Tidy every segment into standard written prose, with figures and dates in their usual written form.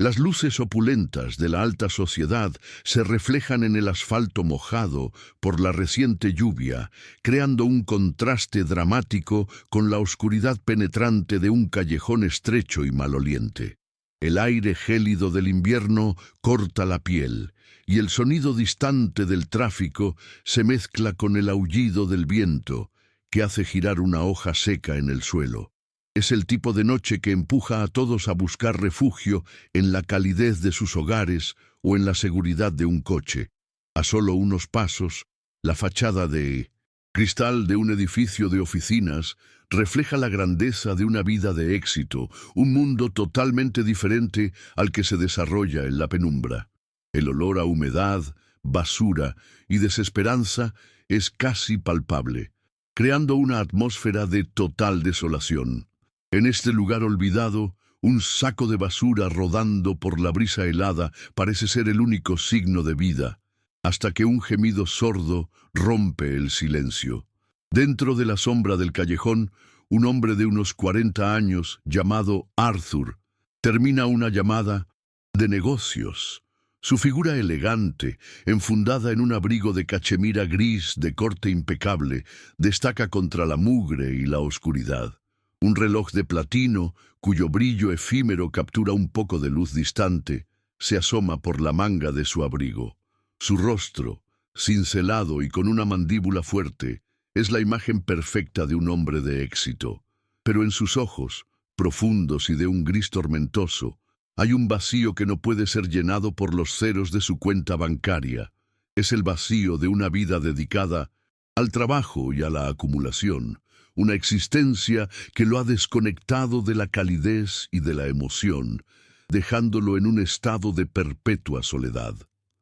Las luces opulentas de la alta sociedad se reflejan en el asfalto mojado por la reciente lluvia, creando un contraste dramático con la oscuridad penetrante de un callejón estrecho y maloliente. El aire gélido del invierno corta la piel, y el sonido distante del tráfico se mezcla con el aullido del viento, que hace girar una hoja seca en el suelo. Es el tipo de noche que empuja a todos a buscar refugio en la calidez de sus hogares o en la seguridad de un coche. A solo unos pasos, la fachada de cristal de un edificio de oficinas refleja la grandeza de una vida de éxito, un mundo totalmente diferente al que se desarrolla en la penumbra. El olor a humedad, basura y desesperanza es casi palpable, creando una atmósfera de total desolación. En este lugar olvidado, un saco de basura rodando por la brisa helada parece ser el único signo de vida, hasta que un gemido sordo rompe el silencio. Dentro de la sombra del callejón, un hombre de unos 40 años, llamado Arthur, termina una llamada de negocios. Su figura elegante, enfundada en un abrigo de cachemira gris de corte impecable, destaca contra la mugre y la oscuridad. Un reloj de platino, cuyo brillo efímero captura un poco de luz distante, se asoma por la manga de su abrigo. Su rostro, cincelado y con una mandíbula fuerte, es la imagen perfecta de un hombre de éxito. Pero en sus ojos, profundos y de un gris tormentoso, hay un vacío que no puede ser llenado por los ceros de su cuenta bancaria. Es el vacío de una vida dedicada al trabajo y a la acumulación, una existencia que lo ha desconectado de la calidez y de la emoción, dejándolo en un estado de perpetua soledad.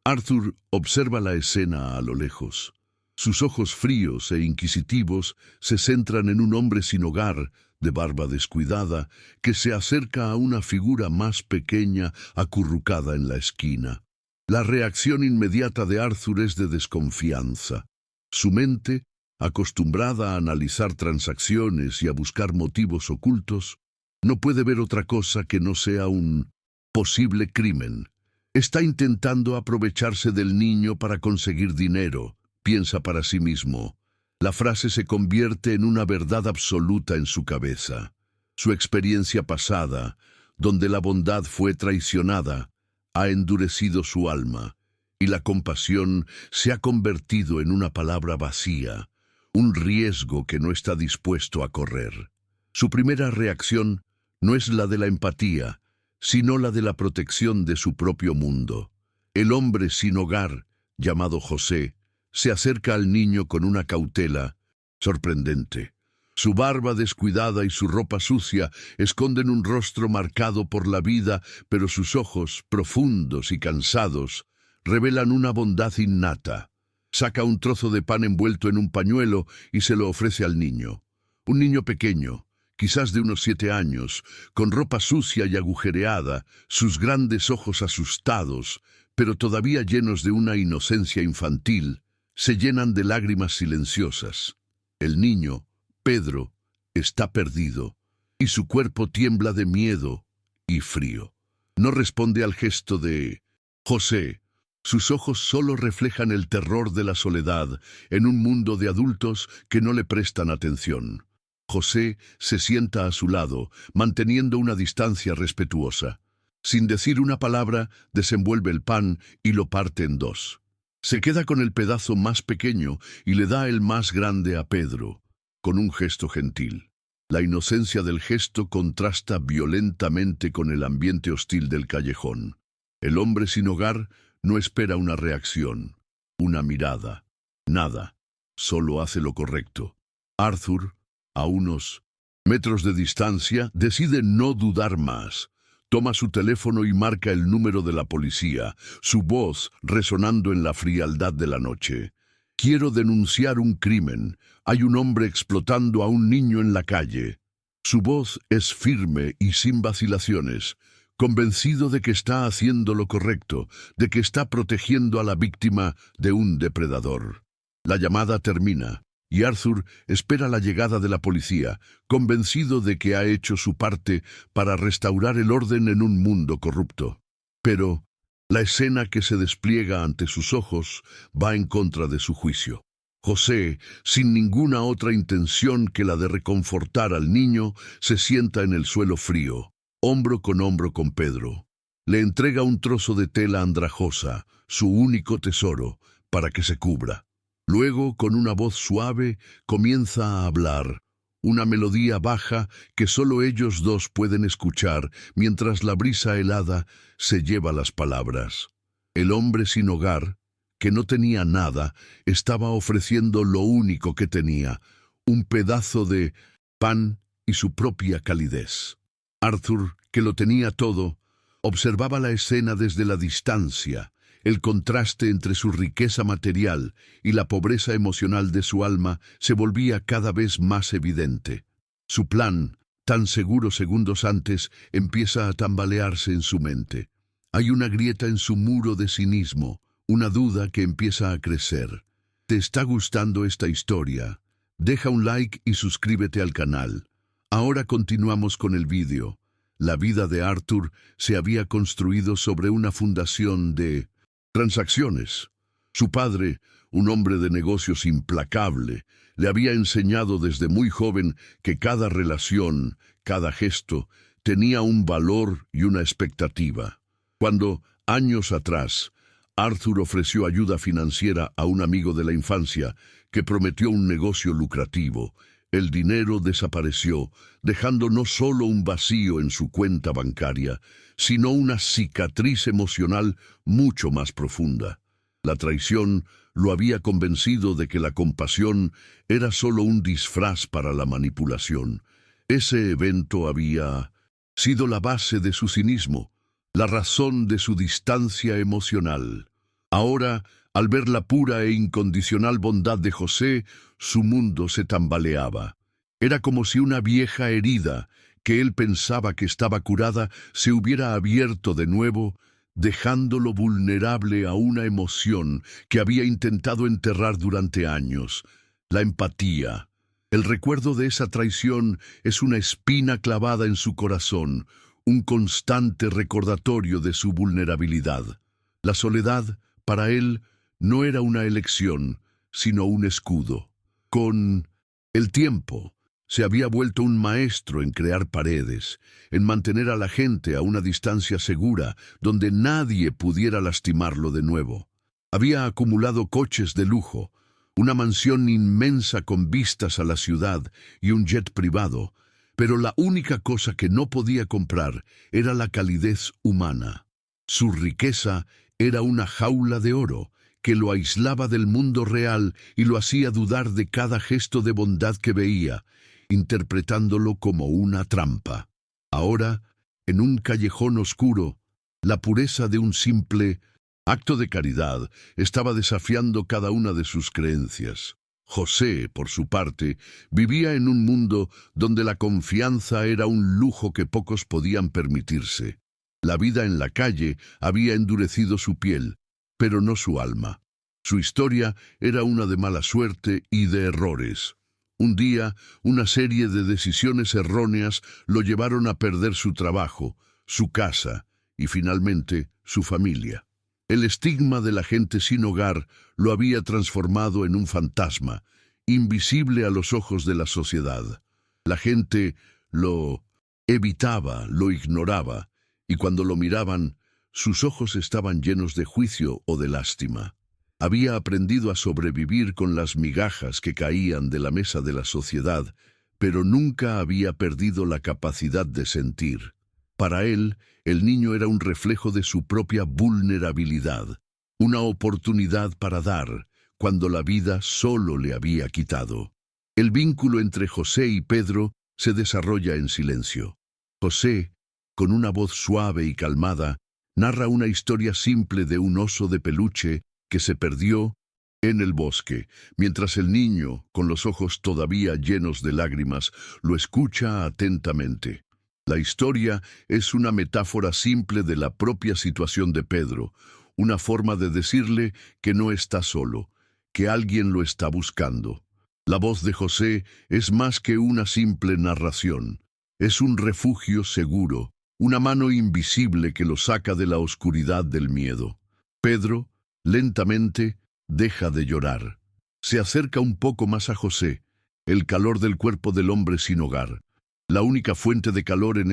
Arthur observa la escena a lo lejos. Sus ojos fríos e inquisitivos se centran en un hombre sin hogar, de barba descuidada, que se acerca a una figura más pequeña acurrucada en la esquina. La reacción inmediata de Arthur es de desconfianza. Su mente, acostumbrada a analizar transacciones y a buscar motivos ocultos, no puede ver otra cosa que no sea un posible crimen. Está intentando aprovecharse del niño para conseguir dinero, piensa para sí mismo. La frase se convierte en una verdad absoluta en su cabeza. Su experiencia pasada, donde la bondad fue traicionada, ha endurecido su alma, y la compasión se ha convertido en una palabra vacía, un riesgo que no está dispuesto a correr. Su primera reacción no es la de la empatía, sino la de la protección de su propio mundo. El hombre sin hogar, llamado José, se acerca al niño con una cautela sorprendente. Su barba descuidada y su ropa sucia esconden un rostro marcado por la vida, pero sus ojos, profundos y cansados, revelan una bondad innata. Saca un trozo de pan envuelto en un pañuelo y se lo ofrece al niño. Un niño pequeño, quizás de unos 7 años, con ropa sucia y agujereada, sus grandes ojos asustados, pero todavía llenos de una inocencia infantil, se llenan de lágrimas silenciosas. El niño, Pedro, está perdido, y su cuerpo tiembla de miedo y frío. No responde al gesto de José. Sus ojos solo reflejan el terror de la soledad en un mundo de adultos que no le prestan atención. José se sienta a su lado, manteniendo una distancia respetuosa. Sin decir una palabra, desenvuelve el pan y lo parte en 2. Se queda con el pedazo más pequeño y le da el más grande a Pedro, con un gesto gentil. La inocencia del gesto contrasta violentamente con el ambiente hostil del callejón. El hombre sin hogar no espera una reacción, una mirada, nada, solo hace lo correcto. Arthur, a unos metros de distancia, decide no dudar más. Toma su teléfono y marca el número de la policía, su voz resonando en la frialdad de la noche. Quiero denunciar un crimen. Hay un hombre explotando a un niño en la calle. Su voz es firme y sin vacilaciones, convencido de que está haciendo lo correcto, de que está protegiendo a la víctima de un depredador. La llamada termina, y Arthur espera la llegada de la policía, convencido de que ha hecho su parte para restaurar el orden en un mundo corrupto. Pero la escena que se despliega ante sus ojos va en contra de su juicio. José, sin ninguna otra intención que la de reconfortar al niño, se sienta en el suelo frío, hombro con Pedro. Le entrega un trozo de tela andrajosa, su único tesoro, para que se cubra. Luego, con una voz suave, comienza a hablar, una melodía baja que solo ellos dos pueden escuchar mientras la brisa helada se lleva las palabras. El hombre sin hogar, que no tenía nada, estaba ofreciendo lo único que tenía, un pedazo de pan y su propia calidez. Arthur, que lo tenía todo, observaba la escena desde la distancia. El contraste entre su riqueza material y la pobreza emocional de su alma se volvía cada vez más evidente. Su plan, tan seguro segundos antes, empieza a tambalearse en su mente. Hay una grieta en su muro de cinismo, una duda que empieza a crecer. ¿Te está gustando esta historia? Deja un like y suscríbete al canal. Ahora continuamos con el vídeo. La vida de Arthur se había construido sobre una fundación de transacciones. Su padre, un hombre de negocios implacable, le había enseñado desde muy joven que cada relación, cada gesto, tenía un valor y una expectativa. Cuando, años atrás, Arthur ofreció ayuda financiera a un amigo de la infancia que prometió un negocio lucrativo, el dinero desapareció, dejando no solo un vacío en su cuenta bancaria, sino una cicatriz emocional mucho más profunda. La traición lo había convencido de que la compasión era solo un disfraz para la manipulación. Ese evento había sido la base de su cinismo, la razón de su distancia emocional. Ahora, al ver la pura e incondicional bondad de José, su mundo se tambaleaba. Era como si una vieja herida, que él pensaba que estaba curada, se hubiera abierto de nuevo, dejándolo vulnerable a una emoción que había intentado enterrar durante años: la empatía. El recuerdo de esa traición es una espina clavada en su corazón, un constante recordatorio de su vulnerabilidad. La soledad, para él, no era una elección, sino un escudo. Con el tiempo, se había vuelto un maestro en crear paredes, en mantener a la gente a una distancia segura, donde nadie pudiera lastimarlo de nuevo. Había acumulado coches de lujo, una mansión inmensa con vistas a la ciudad y un jet privado, pero la única cosa que no podía comprar era la calidez humana. Su riqueza era una jaula de oro, que lo aislaba del mundo real y lo hacía dudar de cada gesto de bondad que veía, interpretándolo como una trampa. Ahora, en un callejón oscuro, la pureza de un simple acto de caridad estaba desafiando cada una de sus creencias. José, por su parte, vivía en un mundo donde la confianza era un lujo que pocos podían permitirse. La vida en la calle había endurecido su piel, pero no su alma. Su historia era una de mala suerte y de errores. Un día, una serie de decisiones erróneas lo llevaron a perder su trabajo, su casa y, finalmente, su familia. El estigma de la gente sin hogar lo había transformado en un fantasma, invisible a los ojos de la sociedad. La gente lo evitaba, lo ignoraba, y cuando lo miraban, sus ojos estaban llenos de juicio o de lástima. Había aprendido a sobrevivir con las migajas que caían de la mesa de la sociedad, pero nunca había perdido la capacidad de sentir. Para él, el niño era un reflejo de su propia vulnerabilidad, una oportunidad para dar, cuando la vida solo le había quitado. El vínculo entre José y Pedro se desarrolla en silencio. José, con una voz suave y calmada, narra una historia simple de un oso de peluche que se perdió en el bosque, mientras el niño, con los ojos todavía llenos de lágrimas, lo escucha atentamente. La historia es una metáfora simple de la propia situación de Pedro, una forma de decirle que no está solo, que alguien lo está buscando. La voz de José es más que una simple narración, es un refugio seguro, una mano invisible que lo saca de la oscuridad del miedo. Pedro, lentamente, deja de llorar. Se acerca un poco más a José, el calor del cuerpo del hombre sin hogar. La única fuente de calor en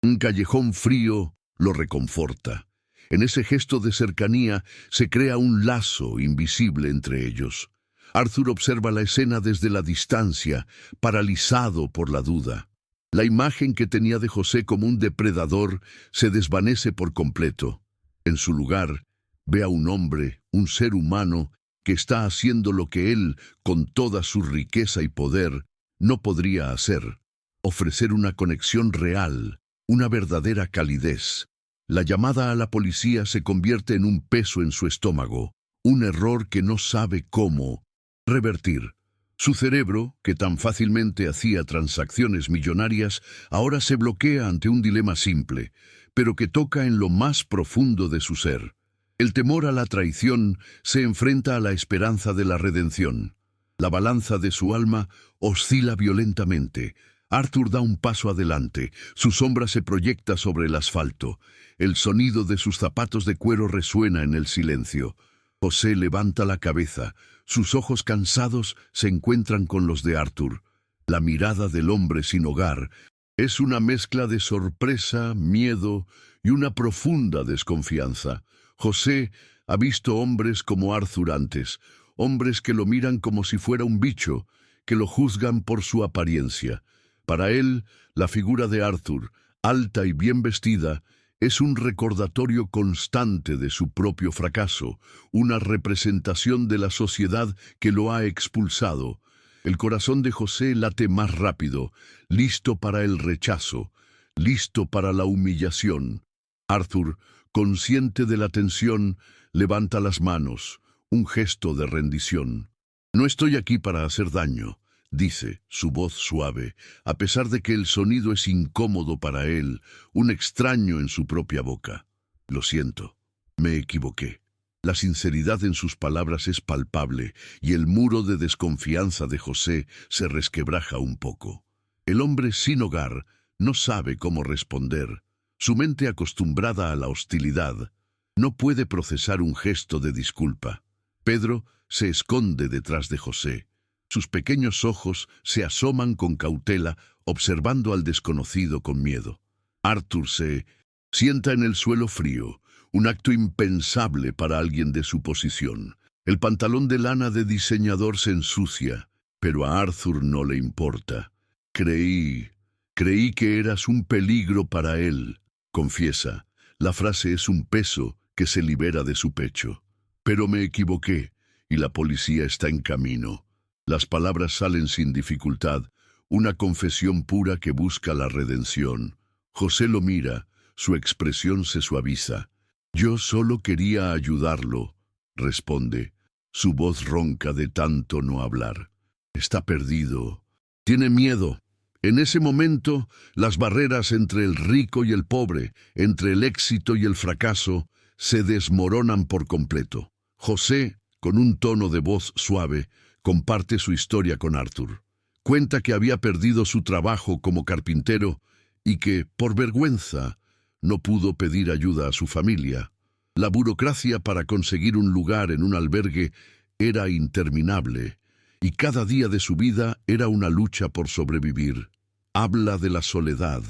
un callejón frío lo reconforta. En ese gesto de cercanía se crea un lazo invisible entre ellos. Arthur observa la escena desde la distancia, paralizado por la duda. La imagen que tenía de José como un depredador se desvanece por completo. En su lugar, ve a un hombre, un ser humano, que está haciendo lo que él, con toda su riqueza y poder, no podría hacer: ofrecer una conexión real, una verdadera calidez. La llamada a la policía se convierte en un peso en su estómago, un error que no sabe cómo revertir. Su cerebro, que tan fácilmente hacía transacciones millonarias, ahora se bloquea ante un dilema simple, pero que toca en lo más profundo de su ser. El temor a la traición se enfrenta a la esperanza de la redención. La balanza de su alma oscila violentamente. Arthur da un paso adelante, su sombra se proyecta sobre el asfalto. El sonido de sus zapatos de cuero resuena en el silencio. José levanta la cabeza, sus ojos cansados se encuentran con los de Arthur. La mirada del hombre sin hogar es una mezcla de sorpresa, miedo y una profunda desconfianza. José ha visto hombres como Arthur antes, hombres que lo miran como si fuera un bicho, que lo juzgan por su apariencia. Para él, la figura de Arthur, alta y bien vestida, es un recordatorio constante de su propio fracaso, una representación de la sociedad que lo ha expulsado. El corazón de José late más rápido, listo para el rechazo, listo para la humillación. Arthur, consciente de la tensión, levanta las manos, un gesto de rendición. «No estoy aquí para hacer daño», dice, su voz suave, a pesar de que el sonido es incómodo para él, un extraño en su propia boca. «Lo siento, me equivoqué». La sinceridad en sus palabras es palpable y el muro de desconfianza de José se resquebraja un poco. El hombre sin hogar no sabe cómo responder. Su mente acostumbrada a la hostilidad no puede procesar un gesto de disculpa. Pedro se esconde detrás de José. Sus pequeños ojos se asoman con cautela, observando al desconocido con miedo. Arthur se sienta en el suelo frío, un acto impensable para alguien de su posición. El pantalón de lana de diseñador se ensucia, pero a Arthur no le importa. Creí que eras un peligro para él», confiesa. La frase es un peso que se libera de su pecho. «Pero me equivoqué y la policía está en camino». Las palabras salen sin dificultad, una confesión pura que busca la redención. José lo mira, su expresión se suaviza. «Yo solo quería ayudarlo», responde. Su voz ronca de tanto no hablar. Está perdido. Tiene miedo. En ese momento, las barreras entre el rico y el pobre, entre el éxito y el fracaso, se desmoronan por completo. José, con un tono de voz suave, comparte su historia con Arthur. Cuenta que había perdido su trabajo como carpintero y que, por vergüenza, no pudo pedir ayuda a su familia. La burocracia para conseguir un lugar en un albergue era interminable, y cada día de su vida era una lucha por sobrevivir. Habla de la soledad,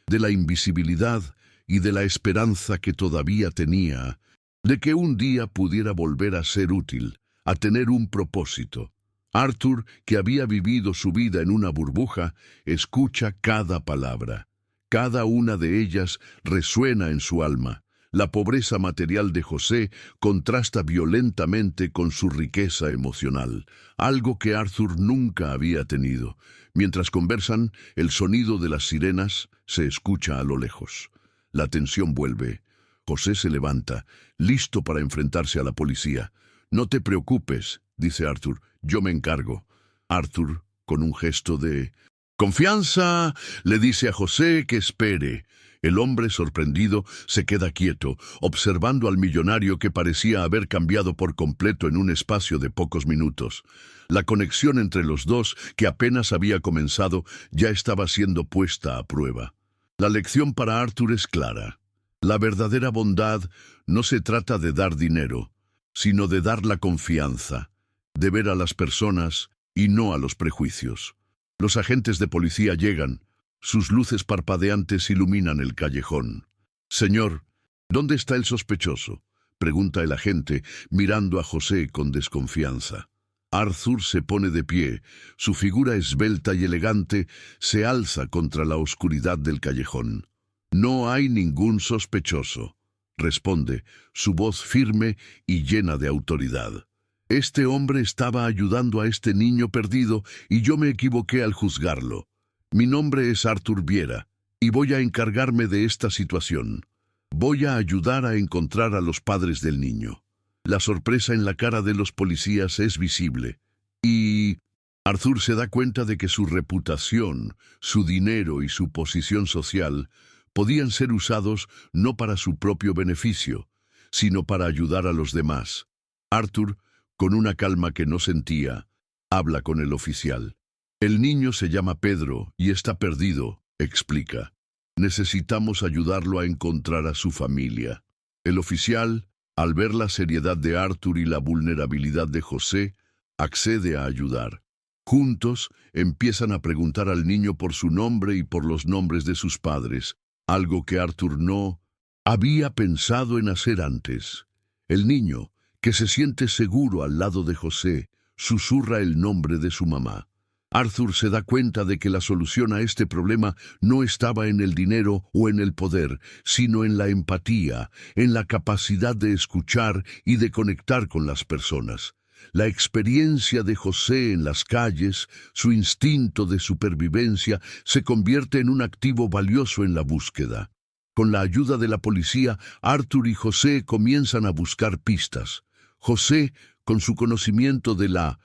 de la invisibilidad y de la esperanza que todavía tenía, de que un día pudiera volver a ser útil, a tener un propósito. Arthur, que había vivido su vida en una burbuja, escucha cada palabra. Cada una de ellas resuena en su alma. La pobreza material de José contrasta violentamente con su riqueza emocional, algo que Arthur nunca había tenido. Mientras conversan, el sonido de las sirenas se escucha a lo lejos. La tensión vuelve. José se levanta, listo para enfrentarse a la policía. «No te preocupes», dice Arthur, «yo me encargo». Arthur, con un gesto de confianza, le dice a José que espere. El hombre, sorprendido, se queda quieto, observando al millonario que parecía haber cambiado por completo en un espacio de pocos minutos. La conexión entre los dos, que apenas había comenzado, ya estaba siendo puesta a prueba. La lección para Arthur es clara. La verdadera bondad no se trata de dar dinero, sino de dar la confianza, de ver a las personas y no a los prejuicios. Los agentes de policía llegan. Sus luces parpadeantes iluminan el callejón. «Señor, ¿dónde está el sospechoso?», pregunta el agente, mirando a José con desconfianza. Arthur se pone de pie. Su figura esbelta y elegante se alza contra la oscuridad del callejón. «No hay ningún sospechoso», responde, su voz firme y llena de autoridad. «Este hombre estaba ayudando a este niño perdido y yo me equivoqué al juzgarlo. Mi nombre es Arthur Viera y voy a encargarme de esta situación. Voy a ayudar a encontrar a los padres del niño». La sorpresa en la cara de los policías es visible. Y Arthur se da cuenta de que su reputación, su dinero y su posición social podían ser usados no para su propio beneficio, sino para ayudar a los demás. Arthur, con una calma que no sentía, habla con el oficial. «El niño se llama Pedro y está perdido», explica. «Necesitamos ayudarlo a encontrar a su familia». El oficial, al ver la seriedad de Arthur y la vulnerabilidad de José, accede a ayudar. Juntos empiezan a preguntar al niño por su nombre y por los nombres de sus padres, algo que Arthur no había pensado en hacer antes. El niño, que se siente seguro al lado de José, susurra el nombre de su mamá. Arthur se da cuenta de que la solución a este problema no estaba en el dinero o en el poder, sino en la empatía, en la capacidad de escuchar y de conectar con las personas. La experiencia de José en las calles, su instinto de supervivencia, se convierte en un activo valioso en la búsqueda. Con la ayuda de la policía, Arthur y José comienzan a buscar pistas. José, con su conocimiento de la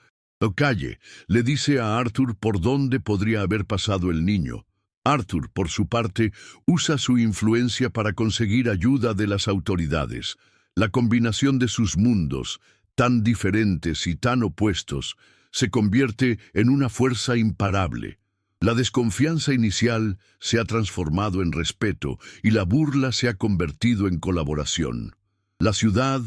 calle, le dice a Arthur por dónde podría haber pasado el niño. Arthur, por su parte, usa su influencia para conseguir ayuda de las autoridades. La combinación de sus mundos, tan diferentes y tan opuestos, se convierte en una fuerza imparable. La desconfianza inicial se ha transformado en respeto y la burla se ha convertido en colaboración. La ciudad,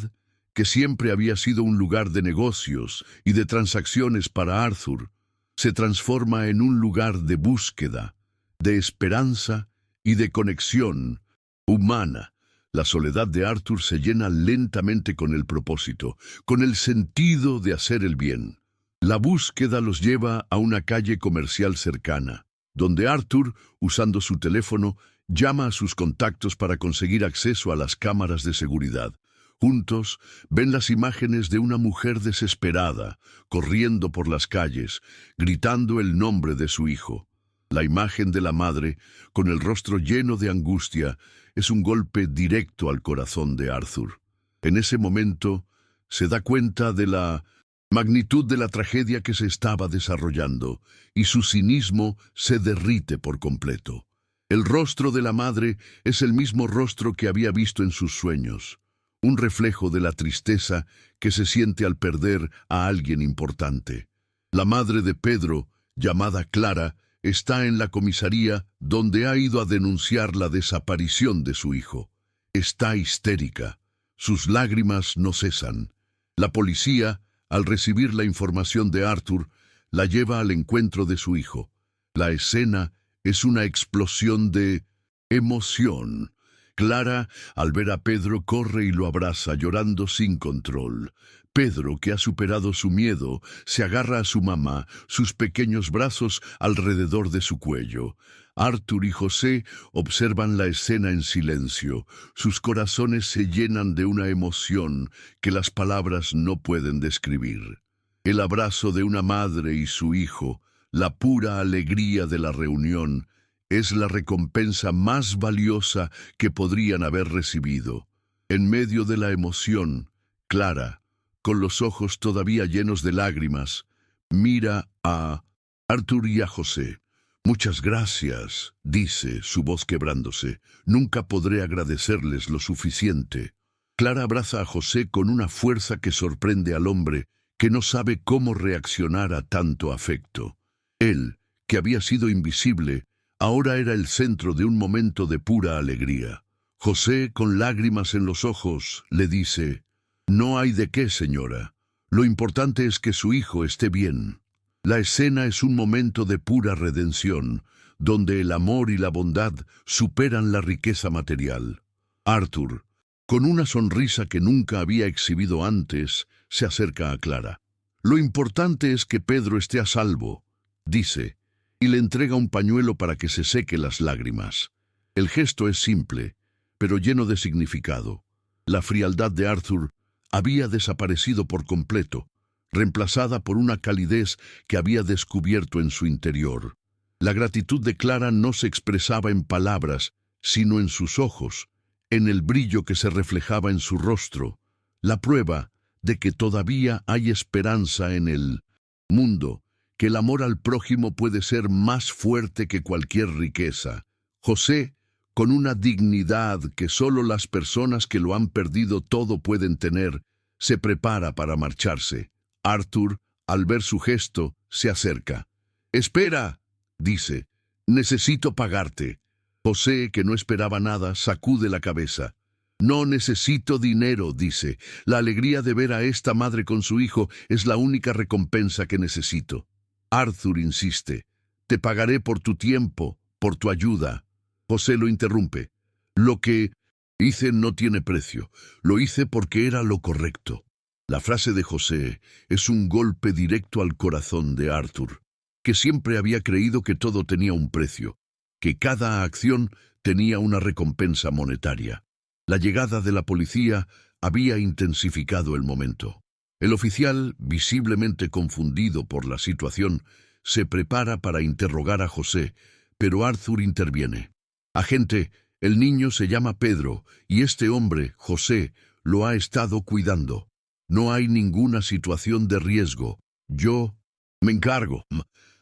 que siempre había sido un lugar de negocios y de transacciones para Arthur, se transforma en un lugar de búsqueda, de esperanza y de conexión humana. La soledad de Arthur se llena lentamente con el propósito, con el sentido de hacer el bien. La búsqueda los lleva a una calle comercial cercana, donde Arthur, usando su teléfono, llama a sus contactos para conseguir acceso a las cámaras de seguridad. Juntos ven las imágenes de una mujer desesperada, corriendo por las calles, gritando el nombre de su hijo. La imagen de la madre, con el rostro lleno de angustia, es un golpe directo al corazón de Arthur. En ese momento, se da cuenta de la magnitud de la tragedia que se estaba desarrollando, y su cinismo se derrite por completo. El rostro de la madre es el mismo rostro que había visto en sus sueños, un reflejo de la tristeza que se siente al perder a alguien importante. La madre de Pedro, llamada Clara, está en la comisaría donde ha ido a denunciar la desaparición de su hijo. Está histérica. Sus lágrimas no cesan. La policía, al recibir la información de Arthur, la lleva al encuentro de su hijo. La escena es una explosión de emoción. Clara, al ver a Pedro, corre y lo abraza, llorando sin control. Pedro, que ha superado su miedo, se agarra a su mamá, sus pequeños brazos alrededor de su cuello. Arthur y José observan la escena en silencio. Sus corazones se llenan de una emoción que las palabras no pueden describir. El abrazo de una madre y su hijo, la pura alegría de la reunión, es la recompensa más valiosa que podrían haber recibido. En medio de la emoción, Clara, con los ojos todavía llenos de lágrimas, mira a Arthur y a José. «Muchas gracias», dice, su voz quebrándose. «Nunca podré agradecerles lo suficiente». Clara abraza a José con una fuerza que sorprende al hombre, que no sabe cómo reaccionar a tanto afecto. Él, que había sido invisible, ahora era el centro de un momento de pura alegría. José, con lágrimas en los ojos, le dice: «No hay de qué, señora. Lo importante es que su hijo esté bien». La escena es un momento de pura redención, donde el amor y la bondad superan la riqueza material. Arthur, con una sonrisa que nunca había exhibido antes, se acerca a Clara. «Lo importante es que Pedro esté a salvo», dice, y le entrega un pañuelo para que se seque las lágrimas. El gesto es simple, pero lleno de significado. La frialdad de Arthur había desaparecido por completo, reemplazada por una calidez que había descubierto en su interior. La gratitud de Clara no se expresaba en palabras, sino en sus ojos, en el brillo que se reflejaba en su rostro, la prueba de que todavía hay esperanza en el mundo, que el amor al prójimo puede ser más fuerte que cualquier riqueza. José, con una dignidad que solo las personas que lo han perdido todo pueden tener, se prepara para marcharse. Arthur, al ver su gesto, se acerca. «Espera», dice, «necesito pagarte». José, que no esperaba nada, sacude la cabeza. «No necesito dinero», dice. «La alegría de ver a esta madre con su hijo es la única recompensa que necesito». Arthur insiste. «Te pagaré por tu tiempo, por tu ayuda». José lo interrumpe. «Lo que hice no tiene precio. Lo hice porque era lo correcto». La frase de José es un golpe directo al corazón de Arthur, que siempre había creído que todo tenía un precio, que cada acción tenía una recompensa monetaria. La llegada de la policía había intensificado el momento. El oficial, visiblemente confundido por la situación, se prepara para interrogar a José, pero Arthur interviene. «Agente, el niño se llama Pedro, y este hombre, José, lo ha estado cuidando. No hay ninguna situación de riesgo. Yo me encargo».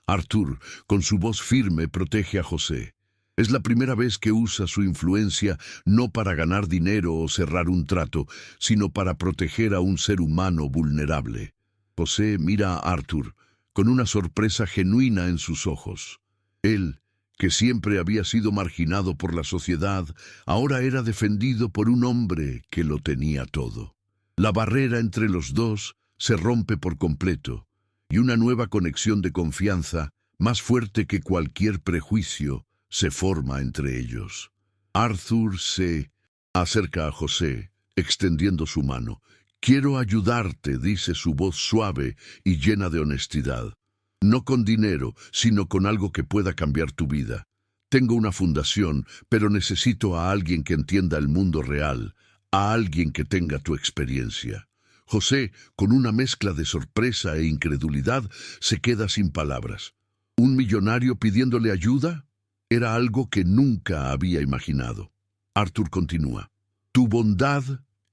Arthur, con su voz firme, protege a José. Es la primera vez que usa su influencia no para ganar dinero o cerrar un trato, sino para proteger a un ser humano vulnerable. José mira a Arthur con una sorpresa genuina en sus ojos. Él, que siempre había sido marginado por la sociedad, ahora era defendido por un hombre que lo tenía todo. La barrera entre los dos se rompe por completo, y una nueva conexión de confianza, más fuerte que cualquier prejuicio, se forma entre ellos. Arthur se acerca a José, extendiendo su mano. «Quiero ayudarte», dice su voz suave y llena de honestidad. «No con dinero, sino con algo que pueda cambiar tu vida. Tengo una fundación, pero necesito a alguien que entienda el mundo real, a alguien que tenga tu experiencia». José, con una mezcla de sorpresa e incredulidad, se queda sin palabras. ¿Un millonario pidiéndole ayuda? Era algo que nunca había imaginado. Arthur continúa. «Tu bondad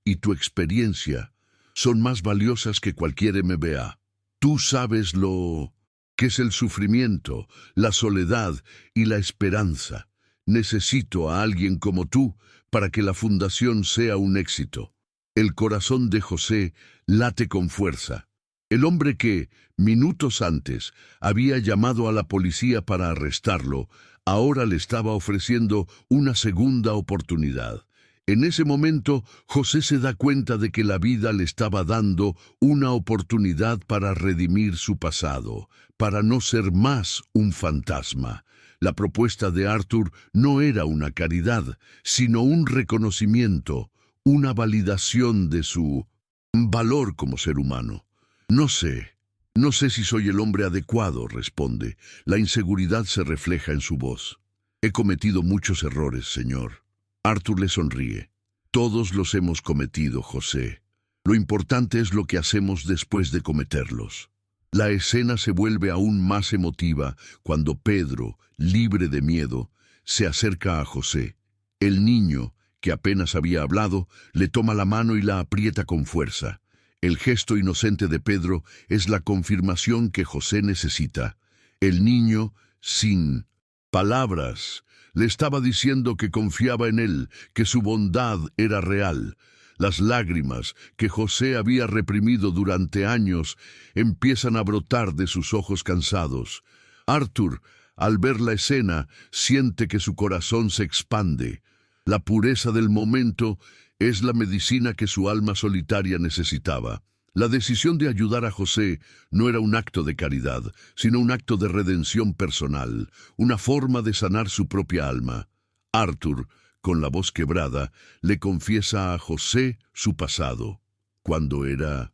y tu experiencia son más valiosas que cualquier MBA. Tú sabes lo que es el sufrimiento, la soledad y la esperanza. Necesito a alguien como tú para que la fundación sea un éxito». El corazón de José late con fuerza. El hombre que, minutos antes, había llamado a la policía para arrestarlo, ahora le estaba ofreciendo una segunda oportunidad. En ese momento, José se da cuenta de que la vida le estaba dando una oportunidad para redimir su pasado, para no ser más un fantasma. La propuesta de Arthur no era una caridad, sino un reconocimiento, una validación de su valor como ser humano. No sé si soy el hombre adecuado», responde. La inseguridad se refleja en su voz. «He cometido muchos errores, señor». Arthur le sonríe. «Todos los hemos cometido, José. Lo importante es lo que hacemos después de cometerlos». La escena se vuelve aún más emotiva cuando Pedro, libre de miedo, se acerca a José. El niño, que apenas había hablado, le toma la mano y la aprieta con fuerza. El gesto inocente de Pedro es la confirmación que José necesita. El niño, sin palabras, le estaba diciendo que confiaba en él, que su bondad era real. Las lágrimas que José había reprimido durante años empiezan a brotar de sus ojos cansados. Arthur, al ver la escena, siente que su corazón se expande. La pureza del momento es la medicina que su alma solitaria necesitaba. La decisión de ayudar a José no era un acto de caridad, sino un acto de redención personal, una forma de sanar su propia alma. Arthur, con la voz quebrada, le confiesa a José su pasado. Cuando era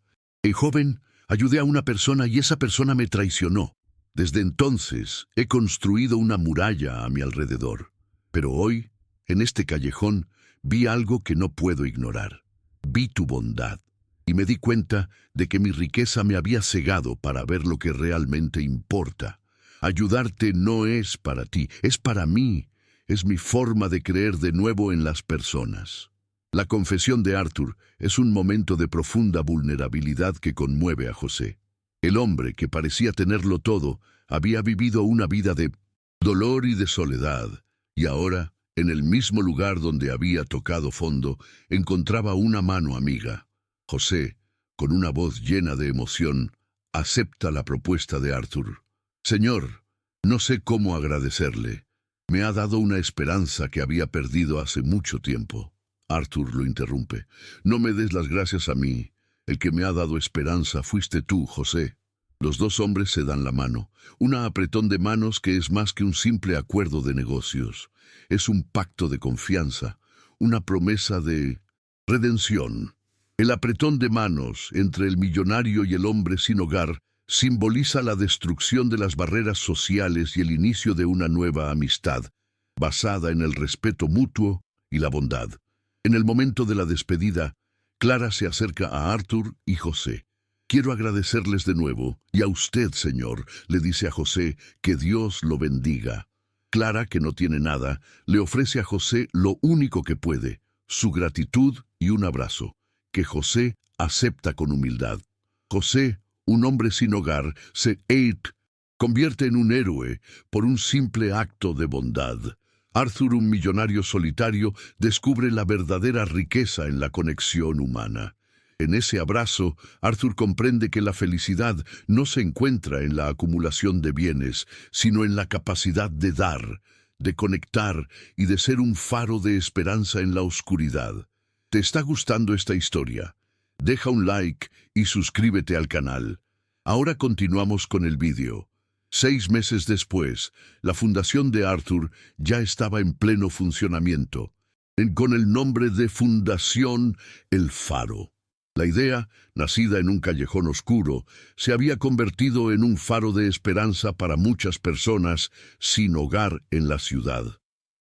joven, ayudé a una persona y esa persona me traicionó. Desde entonces he construido una muralla a mi alrededor. Pero hoy, en este callejón, vi algo que no puedo ignorar. Vi tu bondad. Y me di cuenta de que mi riqueza me había cegado para ver lo que realmente importa. Ayudarte no es para ti, es para mí. Es mi forma de creer de nuevo en las personas. La confesión de Arthur es un momento de profunda vulnerabilidad que conmueve a José. El hombre, que parecía tenerlo todo, había vivido una vida de dolor y de soledad, y ahora, en el mismo lugar donde había tocado fondo, encontraba una mano amiga. José, con una voz llena de emoción, acepta la propuesta de Arthur. Señor, no sé cómo agradecerle. Me ha dado una esperanza que había perdido hace mucho tiempo. Arthur lo interrumpe. No me des las gracias a mí. El que me ha dado esperanza fuiste tú, José. Los dos hombres se dan la mano. Un apretón de manos que es más que un simple acuerdo de negocios. Es un pacto de confianza, una promesa de redención. El apretón de manos entre el millonario y el hombre sin hogar simboliza la destrucción de las barreras sociales y el inicio de una nueva amistad, basada en el respeto mutuo y la bondad. En el momento de la despedida, Clara se acerca a Arthur y José. Quiero agradecerles de nuevo, y a usted, señor, le dice a José, que Dios lo bendiga. Clara, que no tiene nada, le ofrece a José lo único que puede, su gratitud y un abrazo, que José acepta con humildad. José, un hombre sin hogar, se convierte en un héroe por un simple acto de bondad. Arthur, un millonario solitario, descubre la verdadera riqueza en la conexión humana. En ese abrazo, Arthur comprende que la felicidad no se encuentra en la acumulación de bienes, sino en la capacidad de dar, de conectar y de ser un faro de esperanza en la oscuridad. ¿Te está gustando esta historia? Deja un like y suscríbete al canal. Ahora continuamos con el vídeo. 6 meses después, la fundación de Arthur ya estaba en pleno funcionamiento, con el nombre de Fundación El Faro. La idea, nacida en un callejón oscuro, se había convertido en un faro de esperanza para muchas personas sin hogar en la ciudad.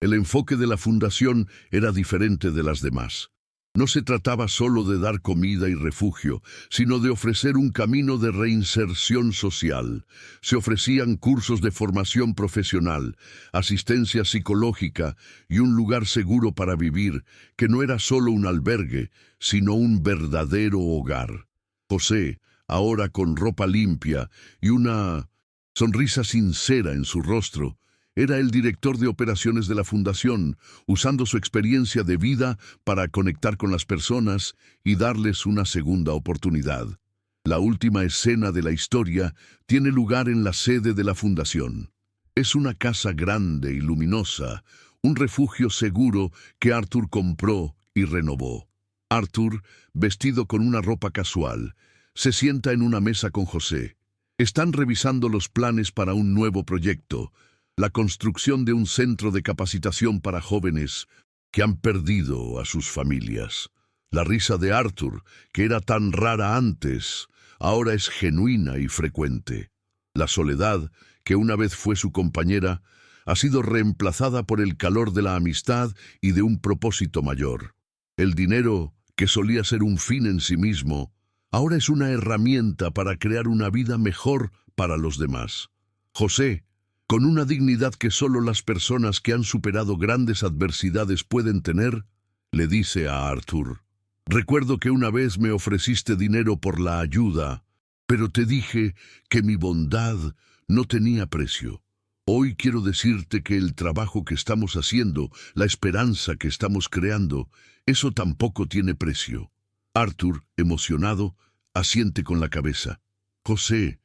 El enfoque de la fundación era diferente de las demás. No se trataba solo de dar comida y refugio, sino de ofrecer un camino de reinserción social. Se ofrecían cursos de formación profesional, asistencia psicológica y un lugar seguro para vivir, que no era solo un albergue, sino un verdadero hogar. José, ahora con ropa limpia y una sonrisa sincera en su rostro, era el director de operaciones de la fundación, usando su experiencia de vida para conectar con las personas y darles una segunda oportunidad. La última escena de la historia tiene lugar en la sede de la fundación. Es una casa grande y luminosa, un refugio seguro que Arthur compró y renovó. Arthur, vestido con una ropa casual, se sienta en una mesa con José. Están revisando los planes para un nuevo proyecto, la construcción de un centro de capacitación para jóvenes que han perdido a sus familias. La risa de Arthur, que era tan rara antes, ahora es genuina y frecuente. La soledad, que una vez fue su compañera, ha sido reemplazada por el calor de la amistad y de un propósito mayor. El dinero, que solía ser un fin en sí mismo, ahora es una herramienta para crear una vida mejor para los demás. José, con una dignidad que solo las personas que han superado grandes adversidades pueden tener, le dice a Arthur: recuerdo que una vez me ofreciste dinero por la ayuda, pero te dije que mi bondad no tenía precio. Hoy quiero decirte que el trabajo que estamos haciendo, la esperanza que estamos creando, eso tampoco tiene precio. Arthur, emocionado, asiente con la cabeza. José,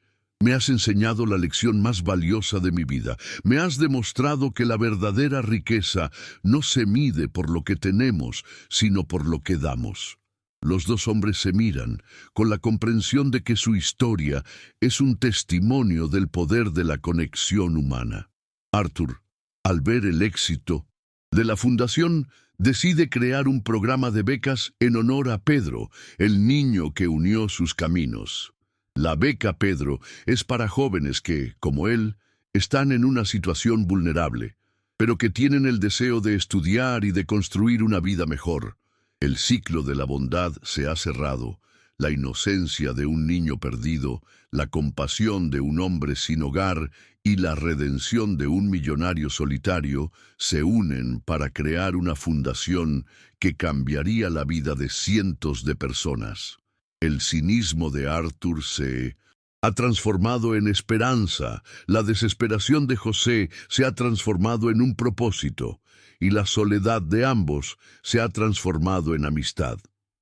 Me has enseñado la lección más valiosa de mi vida. Me has demostrado que la verdadera riqueza no se mide por lo que tenemos, sino por lo que damos. Los dos hombres se miran, con la comprensión de que su historia es un testimonio del poder de la conexión humana. Arthur, al ver el éxito de la fundación, decide crear un programa de becas en honor a Pedro, el niño que unió sus caminos. La beca Pedro es para jóvenes que, como él, están en una situación vulnerable, pero que tienen el deseo de estudiar y de construir una vida mejor. El ciclo de la bondad se ha cerrado, la inocencia de un niño perdido, la compasión de un hombre sin hogar y la redención de un millonario solitario se unen para crear una fundación que cambiaría la vida de cientos de personas. El cinismo de Arthur se ha transformado en esperanza, la desesperación de José se ha transformado en un propósito, y la soledad de ambos se ha transformado en amistad.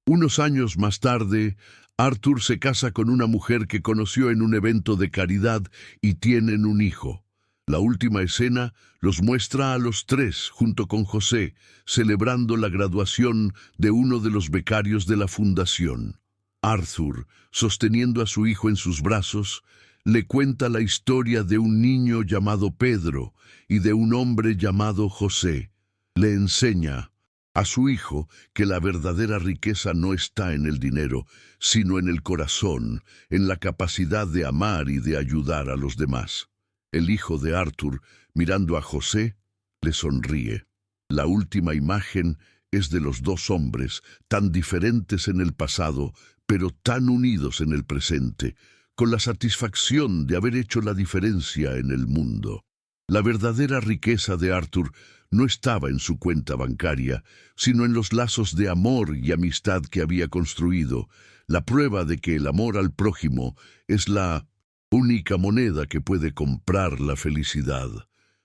Unos años más tarde, Arthur se casa con una mujer que conoció en un evento de caridad y tienen un hijo. La última escena los muestra a los tres, junto con José, celebrando la graduación de uno de los becarios de la fundación. Arthur, sosteniendo a su hijo en sus brazos, le cuenta la historia de un niño llamado Pedro y de un hombre llamado José. Le enseña a su hijo que la verdadera riqueza no está en el dinero, sino en el corazón, en la capacidad de amar y de ayudar a los demás. El hijo de Arthur, mirando a José, le sonríe. La última imagen es de los dos hombres, tan diferentes en el pasado, pero tan unidos en el presente, con la satisfacción de haber hecho la diferencia en el mundo. La verdadera riqueza de Arthur no estaba en su cuenta bancaria, sino en los lazos de amor y amistad que había construido, la prueba de que el amor al prójimo es la única moneda que puede comprar la felicidad.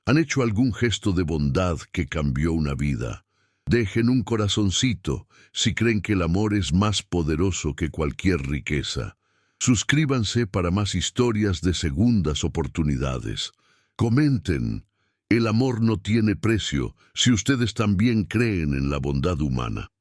¿Han hecho algún gesto de bondad que cambió una vida? Dejen un corazoncito si creen que el amor es más poderoso que cualquier riqueza. Suscríbanse para más historias de segundas oportunidades. Comenten. El amor no tiene precio si ustedes también creen en la bondad humana.